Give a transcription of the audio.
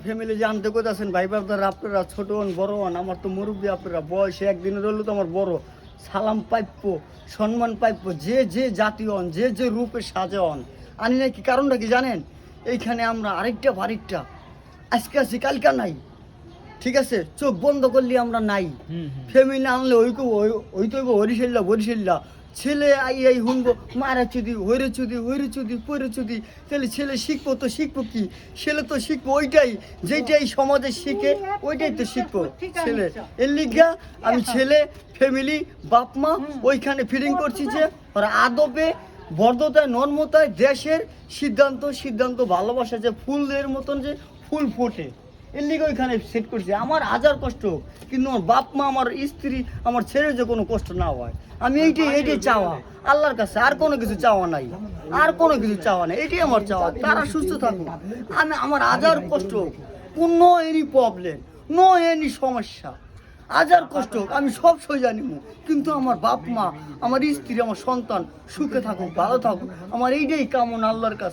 Family যে আনতে কোথায় আছেন ভাই বাবদার, আপনারা ছোট হন বড় হন, আমার তো মুরব্বী, আপনারা বয়সে একদিনের হলো তো আমার বড়। সালাম পাইপ্য, সম্মান পাইপ্য, যে যে জাতি হন, যে যে রূপে সাজা হন। আনি নাকি কারণটা কি জানেন? এইখানে আমরা আরেকটা বাড়িটা আজকে আছি কালকা নাই, ঠিক আছে? চোখ বন্ধ করলে আমরা নাই। ফ্যামিলি আনলে ওই তো হরিশাল্লা বরিশাল্লা ছেলে আই শুনবো মারা চুদি হইরে চুদি পরে চুদি, তাহলে ছেলে শিখবো তো শিখবো কি? ছেলে তো শিখবো ওইটাই যেটাই সমাজে শিখে, ওইটাই তো শিখবো ছেলে। এর লিগা আমি ছেলে ফ্যামিলি বাপ মা ওইখানে ফিটিং করছি যে ওরা আদবে বর্ধতায় নর্মতায় দেশের সিদ্ধান্ত ভালোবাসা যে ফুলের মতন যে ফুল ফোটে, এর লিগে ওইখানে সেট করছি। আমার হাজার কষ্ট, কিন্তু আমার বাপ মা আমার স্ত্রী আমার ছেলের যে কোনো কষ্ট না হয়, আমি এইটাই চাওয়া আল্লাহর কাছে। আর কোনো কিছু চাওয়া নাই, আর কোনো কিছু চাওয়া নাই, এটাই আমার চাওয়া। তারা সুস্থ থাকুক, আমি আমার হাজার কষ্ট, কোনো এনি প্রবলেম, নো এনি সমস্যা, হাজার কষ্ট আমি সব সই জানি, কিন্তু আমার বাপ মা আমার স্ত্রী আমার সন্তান সুখে থাকুক ভালো থাকুক, আমার এইটাই কামনা আল্লাহর কাছে।